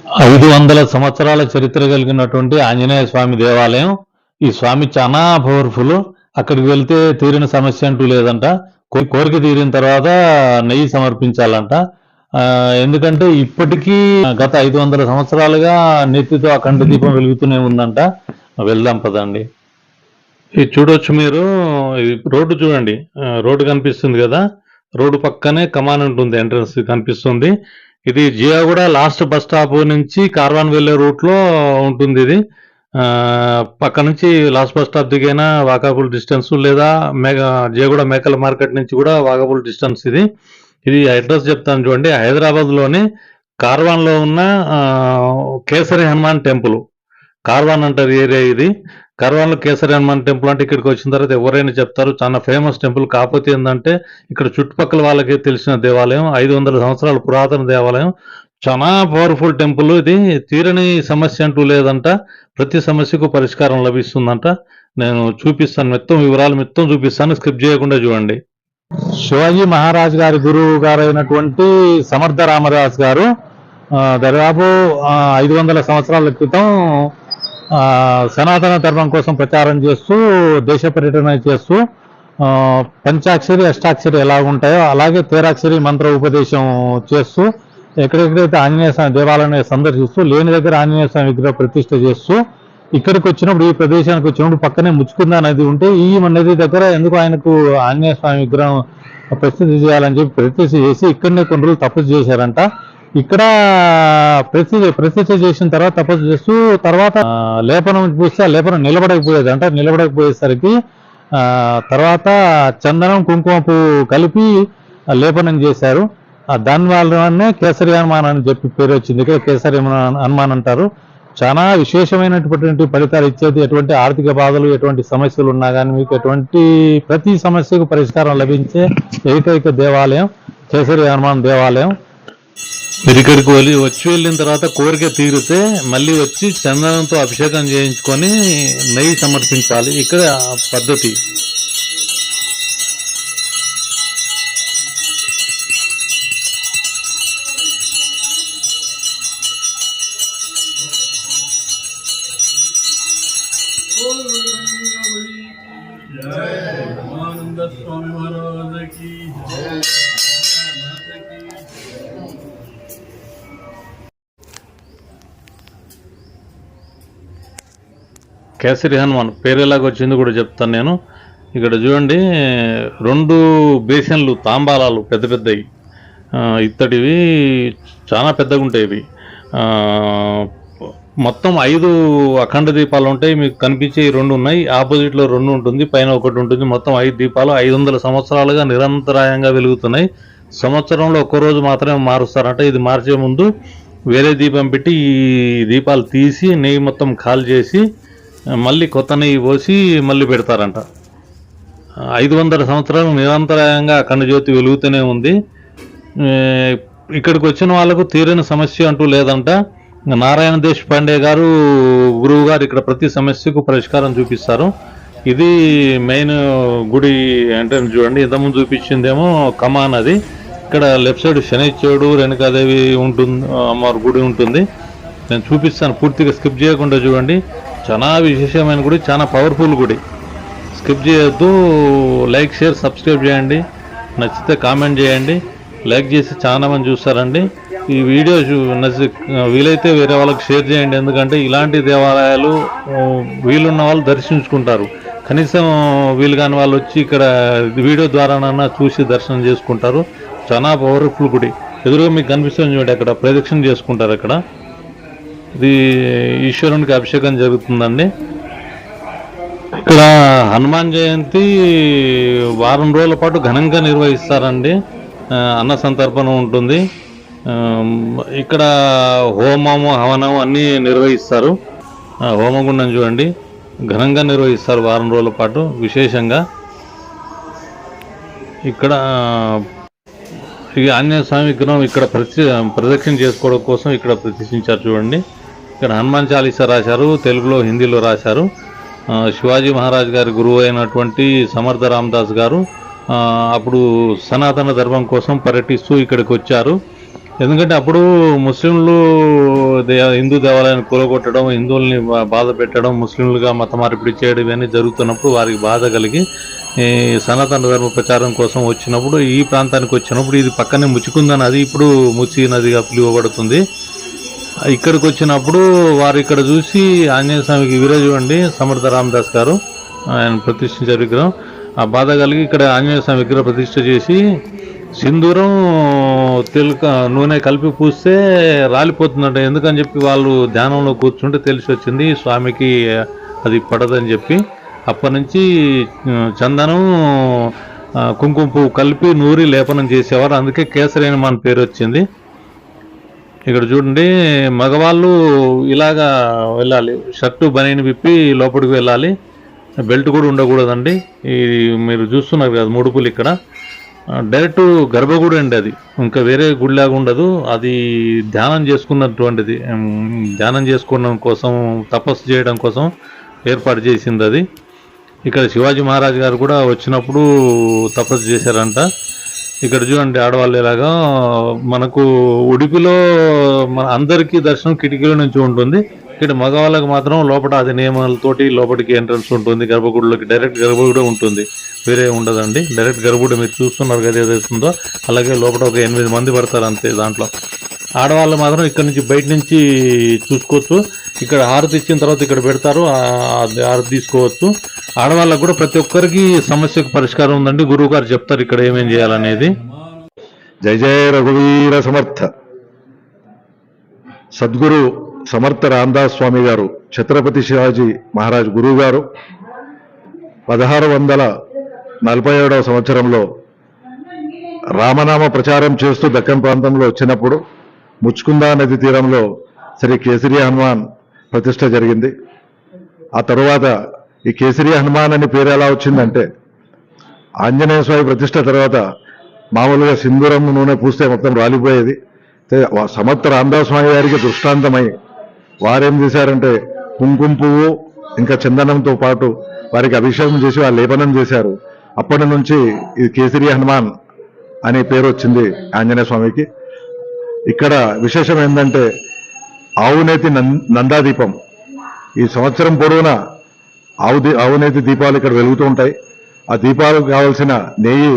500 సంవత్సరాల చరిత్ర కలిగినటువంటి ఆంజనేయ స్వామి దేవాలయం. ఈ స్వామి చాలా పవర్ఫుల్. అక్కడికి వెళ్తే తీరిన సమస్య అంటూ లేదంట. కోరిక తీరిన తర్వాత నెయ్యి సమర్పించాలంట. ఎందుకంటే ఇప్పటికీ గత 500 సంవత్సరాలుగా నెత్తితో అఖండ దీపం వెలుగుతూనే ఉందంట. వెళ్దాం పదండి. ఇది చూడొచ్చు మీరు. రోడ్డు చూడండి, రోడ్డు కనిపిస్తుంది కదా, రోడ్డు పక్కనే కమాన్ ఉంటుంది, ఎంట్రన్స్ కనిపిస్తుంది. ఇది జియాగూడ లాస్ట్ బస్ స్టాప్ నుంచి కార్వాన్ వెళ్ళే రూట్లో ఉంటుంది. ఇది పక్క నుంచి లాస్ట్ బస్ స్టాప్ దిగైనా వాకబుల్ డిస్టెన్స్, లేదా జియాగూడ మేకల మార్కెట్ నుంచి కూడా వాకబుల్ డిస్టెన్స్. ఇది అడ్రస్ చెప్తాను చూడండి. హైదరాబాద్లోని కార్వాన్లో ఉన్న కేసరి హనుమాన్ టెంపుల్. కార్వాన్ అంటారు ఏరియా ఇది. కార్వాన్లో కేసరి హనుమాన్ టెంపుల్ అంటే ఇక్కడికి వచ్చిన తర్వాత ఎవరైనా చెప్తారు చాలా ఫేమస్ టెంపుల్. కాకపోతే ఏంటంటే ఇక్కడ చుట్టుపక్కల వాళ్ళకి తెలిసిన దేవాలయం, 500 సంవత్సరాల పురాతన దేవాలయం, చాలా పవర్ఫుల్ టెంపుల్. ఇది తీరని సమస్య అంటూ లేదంట. ప్రతి సమస్యకు పరిష్కారం లభిస్తుందంట. నేను చూపిస్తాను, మొత్తం వివరాలు మొత్తం చూపిస్తాను, స్కిప్ చేయకుండా చూడండి. శివాజీ మహారాజ్ గారి గురువు గారు అయినటువంటి సమర్థ రామదాస్ గారు దాదాపు 500 సంవత్సరాల క్రితం సనాతన ధర్మం కోసం ప్రచారం చేస్తూ, దేశ పర్యటన చేస్తూ, పంచాక్షరి అష్టాక్షరి ఎలా ఉంటాయో అలాగే తేరాక్షరి మంత్ర ఉపదేశం చేస్తూ, ఎక్కడెక్కడైతే ఆంజనేయ స్వామి దేవాలయాన్ని సందర్శిస్తూ, లేని దగ్గర ఆంజనేయ స్వామి విగ్రహ ప్రతిష్ఠ చేస్తూ, ఇక్కడికి వచ్చినప్పుడు, ఈ ప్రదేశానికి వచ్చినప్పుడు పక్కనే ముచ్చుకుంద నది ఉంటే ఈ నది దగ్గర ఎందుకు ఆయనకు ఆంజనేయ స్వామి విగ్రహం ప్రతిష్ఠ చేయాలని చెప్పి ప్రతిష్ఠ చేసి ఇక్కడనే కొన్ని రోజులు తపస్సు చేశారంట. ఇక్కడ ప్రతిష్ఠ చేసిన తర్వాత తపస్సు చేస్తూ, తర్వాత లేపనం పూస్తే ఆ లేపనం నిలబడకపోయేదంట. నిలబడకపోయేసరికి తర్వాత చందనం కుంకుమ పువ్వు కలిపి లేపనం చేశారు. దాని వల్లనే కేసరి హనుమాన్ అని చెప్పి పేరు వచ్చింది. ఇక్కడ కేసరి హనుమాన్ అంటారు. చాలా విశేషమైనటువంటి ఫలితాలు ఇచ్చేది. ఎటువంటి ఆర్థిక బాధలు, ఎటువంటి సమస్యలు ఉన్నా కానీ మీకు ప్రతి సమస్యకు పరిష్కారం లభించే ఏకైక దేవాలయం కేసరి హనుమాన్ దేవాలయం. మీరు ఇక్కడికి వెళ్ళిన తర్వాత కోరిక తీరితే మళ్ళీ వచ్చి చందనంతో అభిషేకం చేయించుకొని నెయ్యి సమర్పించాలి. ఇక్కడ పద్ధతి. కేసరి హనుమాన్ పేరు ఎలాగ వచ్చింది కూడా చెప్తాను నేను. ఇక్కడ చూడండి, 2 బేసిన్లు, తాంబాలాలు పెద్ద పెద్దవి, ఇత్తడివి, చాలా పెద్దగా ఉంటాయి ఇవి. మొత్తం 5 అఖండ దీపాలు ఉంటాయి. మీకు కనిపించే 2 ఉన్నాయి, ఆపోజిట్లో 2 ఉంటుంది, పైన 1 ఉంటుంది. మొత్తం 5 దీపాలు 500 సంవత్సరాలుగా నిరంతరాయంగా వెలుగుతున్నాయి. సంవత్సరంలో ఒక్కరోజు మాత్రమే మారుస్తారంట. ఇది మార్చే ముందు వేరే దీపం పెట్టి ఈ దీపాలు తీసి నెయ్యి మొత్తం ఖాళీ చేసి మళ్ళీ కొత్త నెయ్యి పోసి మళ్ళీ పెడతారంట. 500 సంవత్సరాలు నిరంతరాయంగా అఖండ జ్యోతి వెలుగుతూనే ఉంది. ఇక్కడికి వచ్చిన వాళ్ళకు తీరని సమస్య అంటూ లేదంట. నారాయణ దేశపాండే గారు, గురువు గారు, ఇక్కడ ప్రతి సమస్యకు పరిష్కారం చూపిస్తారు. ఇది మెయిన్ గుడి అంటే చూడండి. ఇంతకుముందు చూపించిందేమో కమాన్. అది ఇక్కడ లెఫ్ట్ సైడ్ శనైశ్వరుడు, రేణుకాదేవి ఉంటుంది, అమ్మవారి గుడి ఉంటుంది. నేను చూపిస్తాను, పూర్తిగా స్కిప్ చేయకుండా చూడండి. చాలా విశేషమైన గుడి, చాలా పవర్ఫుల్ గుడి. స్కిప్ చేయొద్దు. లైక్, షేర్, సబ్స్క్రైబ్ చేయండి. నచ్చితే కామెంట్ చేయండి. లైక్ చేసి చాలా మంది చూస్తారండి. ఈ వీడియో వీలైతే వేరే వాళ్ళకి షేర్ చేయండి. ఎందుకంటే ఇలాంటి దేవాలయాలు వీలున్న వాళ్ళు దర్శించుకుంటారు. కనీసం వీలు కాని వాళ్ళు వచ్చి ఇక్కడ వీడియో ద్వారానన్నా చూసి దర్శనం చేసుకుంటారు. చాలా పవర్ఫుల్ గుడి. ఎదురుగా మీకు కనిపిస్తుంది చూడండి, అక్కడ ప్రదక్షిణ చేసుకుంటారు. అక్కడ ఇది ఈశ్వరునికి అభిషేకం జరుగుతుందండి. ఇక్కడ హనుమాన్ జయంతి వారం రోజుల పాటు ఘనంగా నిర్వహిస్తారండి. అన్న సంతర్పణ ఉంటుంది. ఇక్కడ హోమము, హవనము అన్నీ నిర్వహిస్తారు. హోమగుండం చూడండి, ఘనంగా నిర్వహిస్తారు వారం రోజుల పాటు విశేషంగా. ఇక్కడ ఆంజనేయ స్వామి విగ్రహం ఇక్కడ ప్రదక్షిణ చేసుకోవడం కోసం ఇక్కడ ప్రతిష్ఠించారు చూడండి. ఇక్కడ హనుమాన్ చాలీసా రాశారు, తెలుగులో, హిందీలో రాశారు. శివాజీ మహారాజ్ గారి గురువు అయినటువంటి సమర్థ రామదాస్ గారు అప్పుడు సనాతన ధర్మం కోసం పర్యటిస్తూ ఇక్కడికి వచ్చారు. ఎందుకంటే అప్పుడు ముస్లింలు హిందూ దేవాలయాన్ని కూలగొట్టడం, హిందువుల్ని బాధ పెట్టడం, ముస్లింలుగా మత మార్పిడి చేయడం ఇవన్నీ జరుగుతున్నప్పుడు వారికి బాధ కలిగి ఈ సనాతన ధర్మ ప్రచారం కోసం వచ్చినప్పుడు ఈ ప్రాంతానికి వచ్చినప్పుడు ఇది పక్కనే ముచ్చుకుంద నది, ఇప్పుడు ముచ్చి నదిగా పిలువబడుతుంది. ఇక్కడికి వచ్చినప్పుడు వారు ఇక్కడ చూసి ఆంజనేయ స్వామికి వీరే చూడండి సమర్థ రామదాస్ గారు ఆయన ప్రతిష్ఠించారు విగ్రహం. ఆ బాధ కలిగి ఇక్కడ ఆంజనేయ స్వామి విగ్రహ ప్రతిష్ఠ చేసి సింధూరం నూనె కలిపి పూస్తే రాలిపోతుందంట. ఎందుకని చెప్పి వాళ్ళు ధ్యానంలో కూర్చుంటే తెలిసి వచ్చింది స్వామికి అది పడదని చెప్పి. అప్పటి నుంచి చందనం కుంకుమ పువ్వు కలిపి నూరి లేపనం చేసేవారు, అందుకే కేసరి అని మన పేరు వచ్చింది. ఇక్కడ చూడండి మగవాళ్ళు ఇలాగా వెళ్ళాలి, షర్టు బనీని విప్పి లోపలికి వెళ్ళాలి, బెల్ట్ కూడా ఉండకూడదండి. ఇది మీరు చూస్తున్నారు కదా ముడుపులు, ఇక్కడ డైరెక్ట్ గర్భగుడి అండి, అది ఇంకా వేరే గుడిలాగా ఉండదు. అది ధ్యానం చేసుకున్నటువంటిది, ధ్యానం చేసుకోవడం కోసం తపస్సు చేయడం కోసం ఏర్పాటు చేసింది అది. ఇక్కడ శివాజీ మహారాజ్ గారు కూడా వచ్చినప్పుడు తపస్సు చేశారంట. ఇక్కడ చూడండి ఆడవాళ్ళు ఎలాగా, మనకు ఉడిపిలో మన అందరికీ దర్శనం కిటికీల నుంచి ఉంటుంది, ఇక్కడ మగవాళ్ళకి మాత్రం లోపల అది నియమాలతోటి లోపలికి ఎంట్రన్స్ ఉంటుంది, గర్భగుడిలోకి డైరెక్ట్ గర్భగుడి ఉంటుంది, వేరే ఉండదండి. డైరెక్ట్ గర్భగుడి మీరు చూస్తున్నారు కదా ఏదైతుందో, అలాగే లోపల ఒక 8 మంది పడతారు అంతే. దాంట్లో ఆడవాళ్ళు మాత్రం ఇక్కడ నుంచి బయట నుంచి చూసుకోవచ్చు. ఇక్కడ హారతి ఇచ్చిన తర్వాత ఇక్కడ పెడతారు, హారతి తీసుకోవచ్చు. ఆడవాళ్ళకు కూడా ప్రతి ఒక్కరికి సమస్యకు పరిష్కారం ఉందండి, గురువు గారు చెప్తారు ఇక్కడ ఏమేం చేయాలనేది. జయ జయ రఘువీర సమర్థ సద్గురు సమర్థ రామదాస్ స్వామి గారు, ఛత్రపతి శివాజీ మహారాజ్ గురువు గారు 1647వ సంవత్సరంలో రామనామ ప్రచారం చేస్తూ దక్కన్ ప్రాంతంలో వచ్చినప్పుడు ముచ్చుకుందా నది తీరంలో శ్రీ కేసరి హనుమాన్ ప్రతిష్ట జరిగింది. ఆ తరువాత ఈ కేసరి హనుమాన్ అని పేరు ఎలా వచ్చిందంటే, ఆంజనేయ స్వామి ప్రతిష్ట తర్వాత మామూలుగా సింధూరం నూనె పూస్తే మొత్తం రాలిపోయేది. సమర్థ రామదాస్ స్వామి గారికి దృష్టాంతమై వారేం చేశారంటే కుంకుమ పువ్వు ఇంకా చందనంతో పాటు వారికి అభిషేకం చేసి వారు లేపనం చేశారు. అప్పటి నుంచి ఇది కేసరి హనుమాన్ అనే పేరు వచ్చింది ఆంజనేయ స్వామికి. ఇక్కడ విశేషం ఏంటంటే ఆవునేతి నందాదీపం, ఈ సంవత్సరం పొడవునా ఆవునేతి దీపాలు ఇక్కడ వెలుగుతూ ఉంటాయి. ఆ దీపాలకు కావలసిన నెయ్యి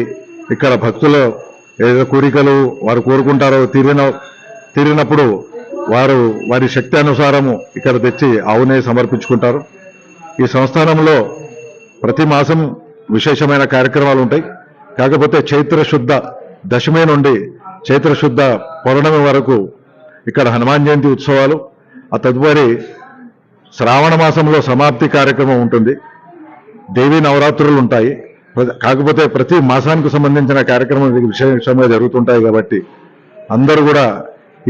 ఇక్కడ భక్తులు ఏదో కోరికలు వారు కోరుకుంటారో తీరినప్పుడు వారు వారి శక్తి అనుసారము ఇక్కడ తెచ్చి ఆవు నెయ్యి సమర్పించుకుంటారు. ఈ సంస్థానంలో ప్రతి మాసం విశేషమైన కార్యక్రమాలు ఉంటాయి. కాకపోతే చైత్ర శుద్ధ దశమి నుండి చైత్ర శుద్ధ పౌర్ణమి వరకు ఇక్కడ హనుమాన్ జయంతి ఉత్సవాలు, ఆ తదుపరి శ్రావణ మాసంలో సమాప్తి కార్యక్రమం ఉంటుంది, దేవీ నవరాత్రులు ఉంటాయి. కాకపోతే ప్రతి మాసానికి సంబంధించిన కార్యక్రమం విశేషంగా జరుగుతుంటాయి. కాబట్టి అందరూ కూడా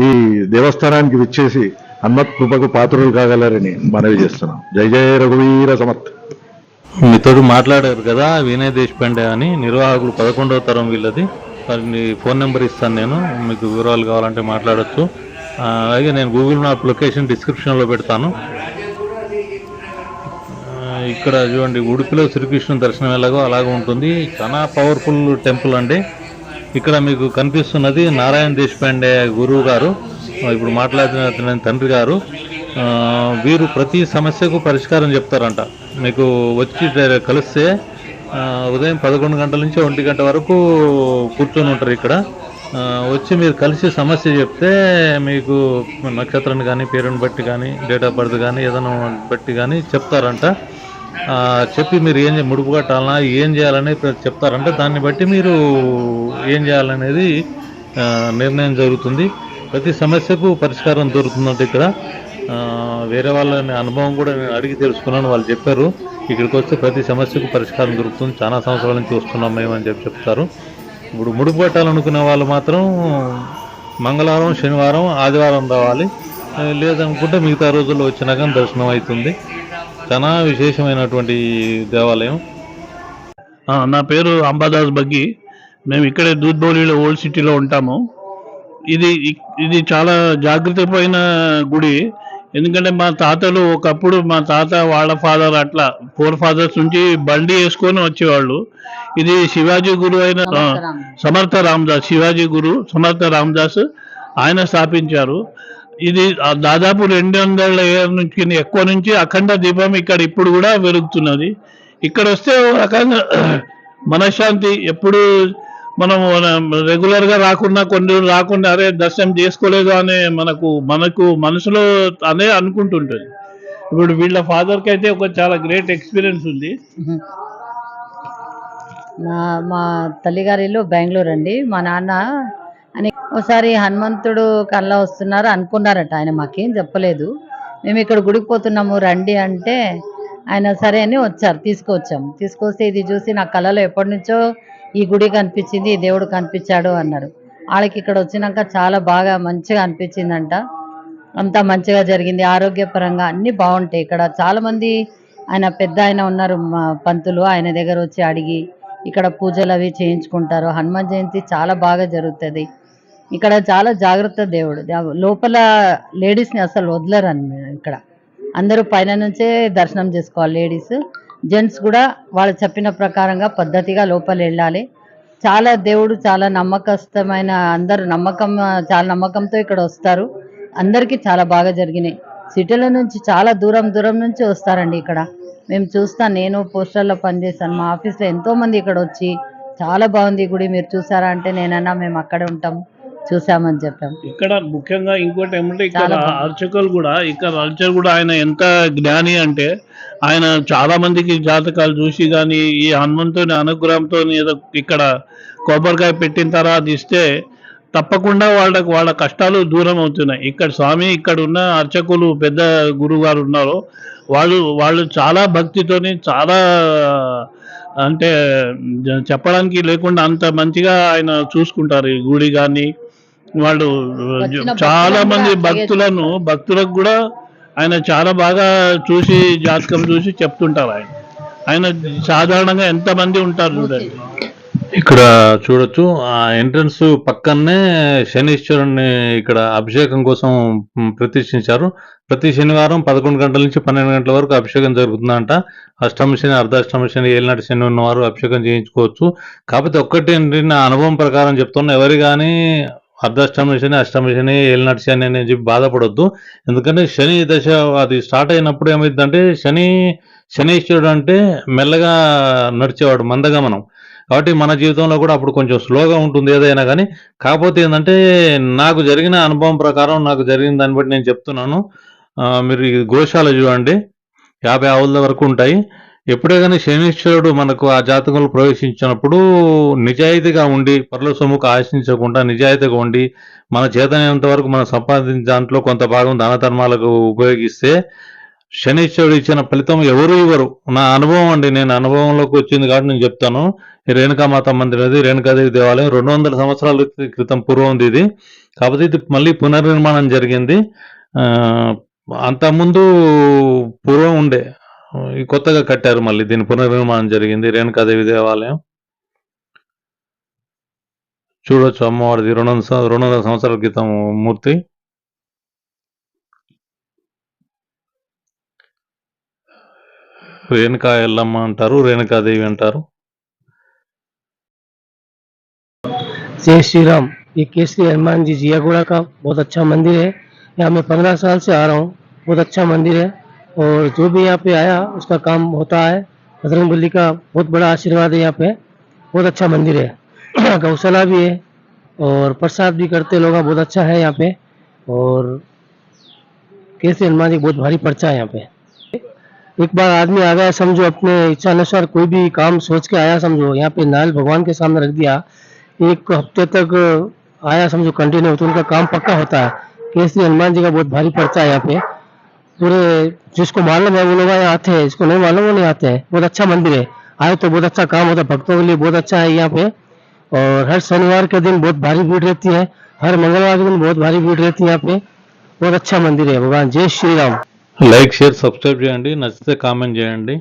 ఈ దేవస్థానానికి విచ్చేసి హనుమత్ కృపకు పాత్రులు కాగలరని మనవి చేస్తున్నాం. జై జయ రఘువీర సమర్థ. మీతో మాట్లాడారు కదా వినయ్ దేశపాండే అని, నిర్వాహకులు 11వ తరం వీళ్ళది. వారిని ఫోన్ నెంబర్ ఇస్తాను నేను, మీకు వివరాలు కావాలంటే మాట్లాడచ్చు. అలాగే నేను గూగుల్ మ్యాప్ లొకేషన్ డిస్క్రిప్షన్లో పెడతాను. ఇక్కడ చూడండి ఉడుపిలో శ్రీకృష్ణ దర్శనం ఎలాగో అలాగే ఉంటుంది, చాలా పవర్ఫుల్ టెంపుల్ అండి. ఇక్కడ మీకు కనిపిస్తున్నది నారాయణ దేశపాండే గురువు గారు, ఇప్పుడు మాట్లాడిన తండ్రి గారు. వీరు ప్రతి సమస్యకు పరిష్కారం చెప్తారంట. మీకు వచ్చి కలిస్తే ఉదయం 11 గంటల నుంచి 1 గంట వరకు కూర్చొని ఉంటారు ఇక్కడ. వచ్చి మీరు కలిసి సమస్య చెప్తే మీకు నక్షత్రాన్ని కానీ పేరుని బట్టి కానీ డేట్ ఆఫ్ బర్త్ కానీ ఏదైనా బట్టి కానీ చెప్తారంట. చెప్పి మీరు ముడుపు కట్టాలన్నా ఏం చేయాలని చెప్తారంట. దాన్ని బట్టి మీరు ఏం చేయాలనేది నిర్ణయం జరుగుతుంది. ప్రతి సమస్యకు పరిష్కారం దొరుకుతుందంటే ఇక్కడ. వేరే వాళ్ళని అనుభవం కూడా నేను అడిగి తెలుసుకున్నాను, వాళ్ళు చెప్పారు ఇక్కడికి వస్తే ప్రతి సమస్యకు పరిష్కారం దొరుకుతుంది, చాలా సంవత్సరాల నుంచి వస్తున్నాం మేము అని చెప్తారు. ఇప్పుడు ముడుపు కట్టాలనుకునే వాళ్ళు మాత్రం మంగళవారం, శనివారం, ఆదివారం రావాలి. లేదనుకుంటే మిగతా రోజుల్లో వచ్చినా కానీ దర్శనం అవుతుంది. చాలా విశేషమైనటువంటి దేవాలయం. నా పేరు అంబాదాస్ బగ్గి. మేము ఇక్కడే దూద్బౌలిలో ఓల్డ్ సిటీలో ఉంటాము. ఇది చాలా జాగ్రత్తమైన గుడి. ఎందుకంటే మా తాతలు ఒకప్పుడు, మా తాత వాళ్ళ ఫాదర్ అట్లా 4 ఫాదర్స్ నుంచి బండి వేసుకొని వచ్చేవాళ్ళు. ఇది శివాజీ గురు అయిన సమర్థ రామదాస్, శివాజీ గురు సమర్థ రామదాస్ ఆయన స్థాపించారు. ఇది దాదాపు 200 ఏళ్ళ నుంచి ఎక్కువ నుంచి అఖండ దీపం ఇక్కడ ఇప్పుడు కూడా వెలుగుతున్నది. ఇక్కడ వస్తే ఓ రకంగా మనశ్శాంతి. ఎప్పుడు మనం రెగ్యులర్ గా రాకున్నా కొన్ని రోజులు రాకుండా అరే దర్శనం చేసుకోలేదు అనే మనకు మనసులో అదే అనుకుంటుంటది. ఇప్పుడు వీళ్ళ ఫాదర్ కి అయితే ఒక చాలా గ్రేట్ ఎక్స్పీరియన్స్ ఉంది. మా తల్లిగారి ఇల్లు బెంగళూరు అండి. మా నాన్న అని ఒకసారి హనుమంతుడు కల్లా వస్తున్నారు అనుకున్నారట. ఆయన మాకేం చెప్పలేదు. మేము ఇక్కడ గుడికి పోతున్నాము రండి అంటే ఆయన సరే అని వచ్చారు. తీసుకొస్తే ఇది చూసి నా కళ్ళలో ఎప్పటి నుంచో ఈ గుడి కనిపించింది, ఈ దేవుడు కనిపించాడు అన్నారు. వాళ్ళకి ఇక్కడ వచ్చినాక చాలా బాగా మంచిగా అనిపించిందంట. అంతా మంచిగా జరిగింది. ఆరోగ్యపరంగా అన్ని బాగుంటాయి ఇక్కడ. చాలా మంది ఆయన పెద్ద ఆయన ఉన్నారు పంతులు, ఆయన దగ్గర వచ్చి అడిగి ఇక్కడ పూజలు అవి చేయించుకుంటారు. హనుమాన్ జయంతి చాలా బాగా జరుగుతుంది ఇక్కడ. చాలా జాగ్రత్త దేవుడు. లోపల లేడీస్ని అసలు వదలరని ఇక్కడ. అందరూ పైన నుంచే దర్శనం చేసుకోవాలి. లేడీస్ జెంట్స్ కూడా వాళ్ళు చెప్పిన ప్రకారంగా పద్ధతిగా లోపల వెళ్ళాలి. చాలా దేవుడు చాలా నమ్మకస్తమైన, అందరూ చాలా నమ్మకంతో ఇక్కడ వస్తారు. అందరికీ చాలా బాగా జరిగినాయి. సిటీల నుంచి చాలా దూరం నుంచి వస్తారండి ఇక్కడ. మేము చూస్తాను, నేను పోస్టర్లో పనిచేస్తాను. మా ఆఫీస్లో ఎంతో మంది ఇక్కడ వచ్చి చాలా బాగుంది గుడి, మీరు చూసారా అంటే నేనన్నా మేము అక్కడే ఉంటాము చూసామని చెప్పాము. ఇక్కడ ముఖ్యంగా ఇంకోటి ఏమంటే ఇక్కడ అర్చకులు కూడా ఆయన ఎంత జ్ఞాని అంటే ఆయన చాలా మందికి జాతకాలు చూసి కానీ ఈ హనుమంతుని అనుగ్రహంతో ఏదో ఇక్కడ కొబ్బరికాయ పెట్టిన తర్వాత ఇస్తే తప్పకుండా వాళ్ళ కష్టాలు దూరం అవుతున్నాయి. ఇక్కడ స్వామి ఇక్కడ ఉన్న అర్చకులు పెద్ద గురువు గారు ఉన్నారు. వాళ్ళు చాలా భక్తితోని చాలా అంటే చెప్పడానికి లేకుండా అంత మంచిగా ఆయన చూసుకుంటారు. ఈ గుడి కానీ వాళ్ళు చాలా మంది భక్తులకు కూడా ఆయన చాలా బాగా చూసి జాతకం చూసి చెప్తుంటారు. ఆయన సాధారణంగా ఎంతమంది ఉంటారు చూడండి. ఇక్కడ చూడొచ్చు ఆ ఎంట్రన్స్ పక్కనే శనీశ్వరుని ఇక్కడ అభిషేకం కోసం ప్రతిష్ఠించారు. ప్రతి శనివారం 11 గంటల నుంచి 12 గంటల వరకు అభిషేకం జరుగుతుందంట. అష్టమ శని, అర్ధాష్టమ శని, ఏలినాటి శని ఉన్నవారు అభిషేకం చేయించుకోవచ్చు. కాకపోతే ఒక్కటేంటి, నా అనుభవం ప్రకారం చెప్తున్నా, ఎవరు కానీ అర్ధాష్టమ శని, అష్టమ శని, ఏలినాటి శని అని చెప్పి బాధపడొద్దు. ఎందుకంటే శని దశ అది స్టార్ట్ అయినప్పుడు ఏమైందంటే శనీశ్వరుడు అంటే మెల్లగా నడిచేవాడు, మందగమనం. కాబట్టి మన జీవితంలో కూడా అప్పుడు కొంచెం స్లోగా ఉంటుంది ఏదైనా కానీ. కాకపోతే ఏంటంటే నాకు జరిగిన అనుభవం ప్రకారం, నాకు జరిగిన దాన్ని బట్టి నేను చెప్తున్నాను. మీరు ఈ గోశాల చూడండి, 50 ఆవుల వరకు ఉంటాయి. ఎప్పుడే కానీ శనీశ్వరుడు మనకు ఆ జాతకంలో ప్రవేశించినప్పుడు నిజాయితీగా ఉండి, పరుల సొమ్ముకు ఆశించకుండా నిజాయితీగా ఉండి, మన చేతనైనంత వరకు మనం సంపాదించిన దాంట్లో కొంత భాగం దాన ధర్మాలకు ఉపయోగిస్తే శనీశ్వరుడు ఇచ్చిన ఫలితం ఎవరు ఇవ్వరు. నా అనుభవం అండి, నేను అనుభవంలోకి వచ్చింది కాబట్టి నేను చెప్తాను. ఈ రేణుకామాత మందిరం, అది రేణుకాదేవి దేవాలయం 200 సంవత్సరాల క్రితం పూర్వం ఉంది ఇది. కాకపోతే ఇది మళ్ళీ పునర్నిర్మాణం జరిగింది. అంతకుముందు పూర్వం ఉండే, కొత్తగా కట్టారు, మళ్ళీ దీని పునర్నిర్మాణం జరిగింది. రేణుకాదేవి దేవాలయం చూడొచ్చు, అమ్మవారిది 200 సంవత్సరాల క్రితం మూర్తి. రేణుకా ఎల్లమ్మ అంటారు, రేణుకాదేవి అంటారు. जय श्री राम। ये केसरी हनुमान जी जियागुड़ा का बहुत अच्छा मंदिर है। यहाँ मैं 15 साल से आ रहा हूँ। बहुत अच्छा मंदिर है और जो भी यहाँ पे आया उसका काम होता है। बजरंगबली का बहुत बड़ा आशीर्वाद है यहाँ पे। बहुत अच्छा मंदिर है। गौशाला भी है और प्रसाद भी करते लोग, बहुत अच्छा है यहाँ पे। और केसरी हनुमान जी बहुत भारी पर्चा है यहाँ पे। एक बार आदमी आ गया समझो, अपने इच्छा अनुसार कोई भी काम सोच के आया समझो, यहाँ पे नाल भगवान के सामने रख दिया, 1 हफ्ते तक आया समझो कंटिन्यू, तो उनका काम पक्का होता है। केसरी हनुमान जी का बहुत भारी पर्चा है यहाँ पे। पूरे जिसको मालूम है वो लोग यहाँ आते हैं, जिसको नहीं मालूम वो नहीं आते हैं। बहुत अच्छा मंदिर है, आए तो बहुत अच्छा काम होता है, भक्तों के लिए बहुत अच्छा है यहाँ पे। और हर शनिवार के दिन बहुत भारी भीड़ रहती है, हर मंगलवार के दिन बहुत भारी भीड़ रहती है यहाँ पे। बहुत अच्छा मंदिर है। भगवान जय Shri Ram. Like, share, subscribe చేయండి. నచ్చితే కామెంట్ చేయండి.